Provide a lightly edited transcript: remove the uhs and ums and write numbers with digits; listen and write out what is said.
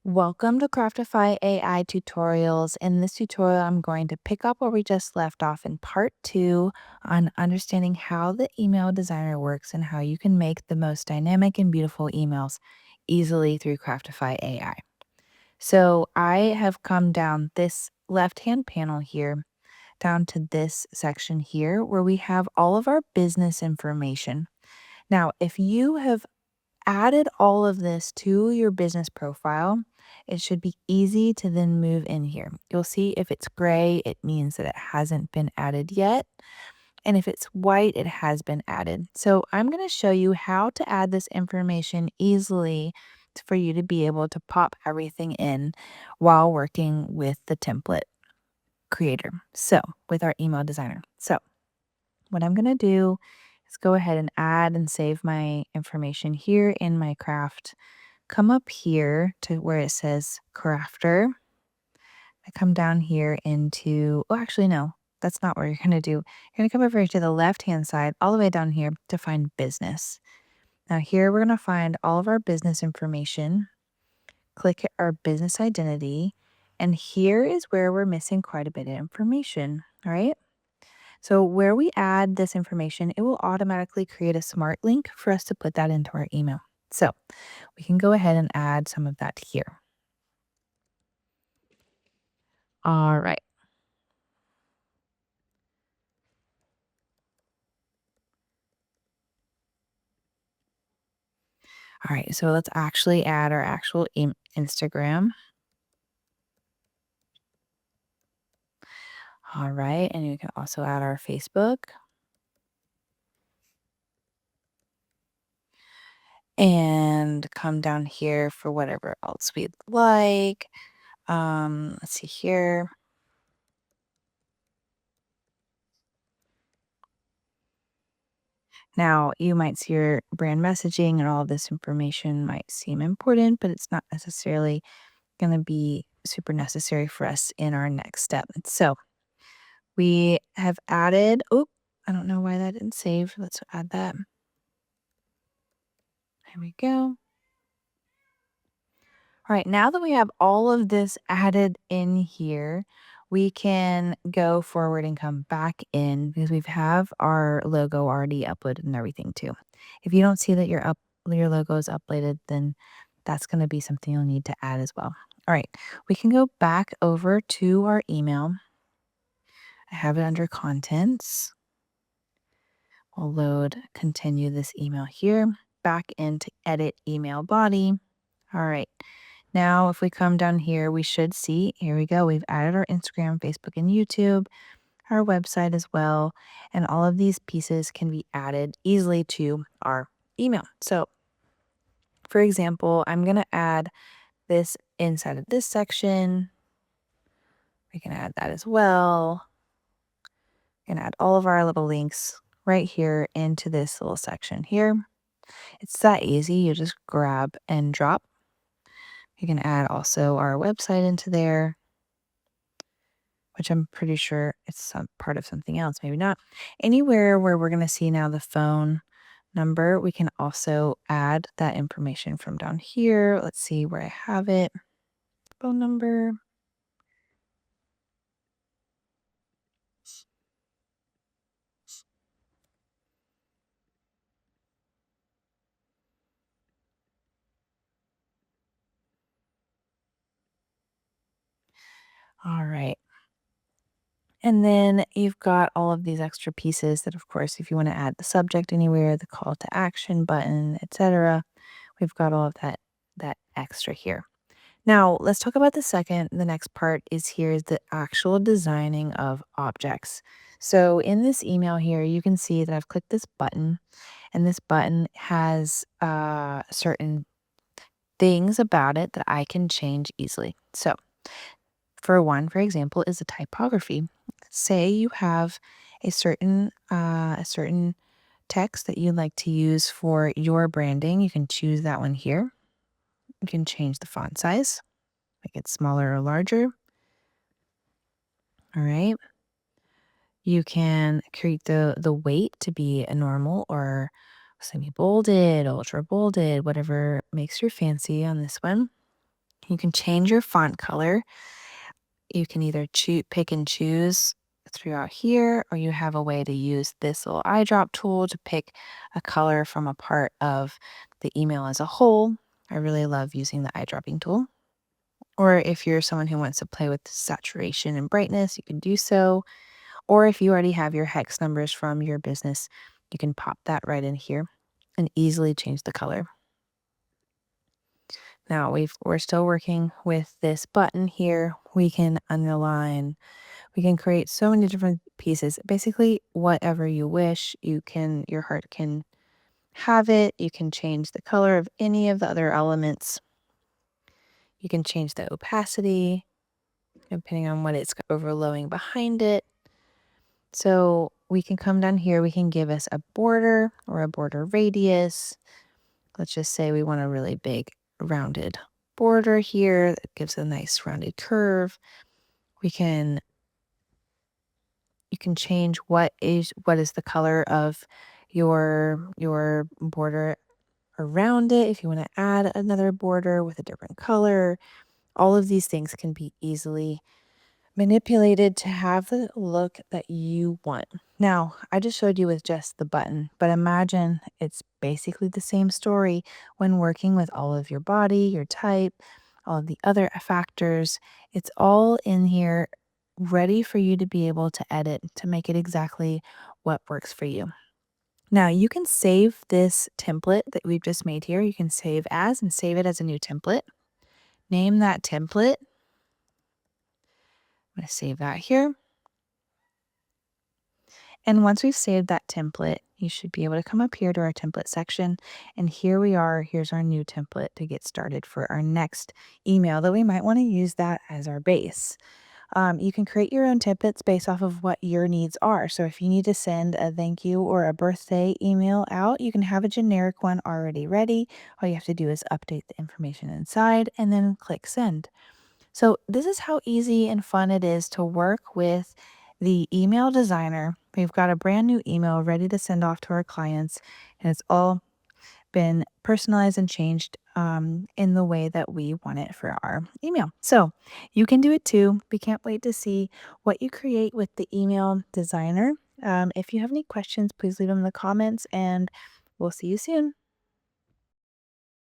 Welcome to Craftify AI tutorials. In this tutorial, I'm going to pick up where we just left off in part 2 on understanding how the email designer works and how you can make the most dynamic and beautiful emails easily through Craftify AI. So I have come down this left-hand panel here, down to this section here where we have all of our business information. Now, if you have added all of this to your business profile, it should be easy to then move in here. You'll see if it's gray, it means that it hasn't been added yet. And if it's white, it has been added. So I'm going to show you how to add this information easily for you to be able to pop everything in while working with the template creator. So with our email designer. So what I'm going to do is go ahead and add and save my information here in my craft. Come up here to where it says crafter. I come down here into, oh, actually, no, that's not what you're going to do. You're going to come over to the left-hand side, all the way down here to find business. Now here we're going to find all of our business information. Click our business identity. And here is where we're missing quite a bit of information, all right? So where we add this information, it will automatically create a smart link for us to put that into our email. So we can go ahead and add some of that here. All right. All right. So let's actually add our actual Instagram. All right. And you can also add our Facebook. And come down here for whatever else we'd like. Let's see here. Now, you might see your brand messaging and all of this information might seem important, but it's not necessarily going to be super necessary for us in our next step. So we have added, oh, I don't know why that didn't save. Let's add that. There we go. All right, now that we have all of this added in here, we can go forward and come back in because we have our logo already uploaded and everything too. If you don't see that your logo is uploaded, then that's going to be something you'll need to add as well. All right, we can go back over to our email. I have it under contents. We'll load, continue this email here, back into edit email body. All right. Now, if we come down here, we should see, here we go. We've added our Instagram, Facebook, and YouTube, our website as well. And all of these pieces can be added easily to our email. So for example, I'm going to add this inside of this section. We can add that as well. We can add all of our little links right here into this little section here. It's that easy. You just grab and drop. You can add also our website into there, which I'm pretty sure it's some part of something else, maybe not. Anywhere where we're going to see now the phone number, we can also add that information from down here. Let's see where I have it. Phone number. All right. And then you've got all of these extra pieces that, of course, if you want to add the subject anywhere, the call to action button, etc., we've got all of that extra here. Now, let's talk about the next part is here is the actual designing of objects. So in this email here, you can see that I've clicked this button, and this button has certain things about it that I can change easily. So for example, is the typography. Say you have a certain text that you'd like to use for your branding. You can choose that one here. You can change the font size, make it smaller or larger. All right. You can create the weight to be a normal or semi bolded, ultra bolded, whatever makes your fancy on this one. You can change your font color. You can either pick and choose throughout here, or you have a way to use this little eyedrop tool to pick a color from a part of the email as a whole. I really love using the eyedropping tool. Or if you're someone who wants to play with saturation and brightness, you can do so. Or if you already have your hex numbers from your business, you can pop that right in here and easily change the color. Now we're still working with this button here. We can underline, we can create so many different pieces. Basically, whatever you wish, your heart can have it. You can change the color of any of the other elements. You can change the opacity depending on what it's overlowing behind it. So we can come down here, we can give us a border or a border radius. Let's just say we want a really big rounded border here that gives a nice rounded curve. You can change what is the color of your border around it. If you want to add another border with a different color, all of these things can be easily manipulated to have the look that you want. Now, I just showed you with just the button, but imagine it's basically the same story when working with all of your body, your type, all of the other factors. It's all in here ready for you to be able to edit to make it exactly what works for you. Now, you can save this template that we've just made here. You can save as and save it as a new template. Name that template. I'm going to save that here. And once we've saved that template, you should be able to come up here to our template section. And here we are. Here's our new template to get started for our next email that we might want to use that as our base. You can create your own templates based off of what your needs are. So if you need to send a thank you or a birthday email out, you can have a generic one already ready. All you have to do is update the information inside and then click send. So this is how easy and fun it is to work with the email designer. We've got a brand new email ready to send off to our clients, and it's all been personalized and changed in the way that we want it for our email. So you can do it too. We can't wait to see what you create with the email designer. If you have any questions, please leave them in the comments, and we'll see you soon.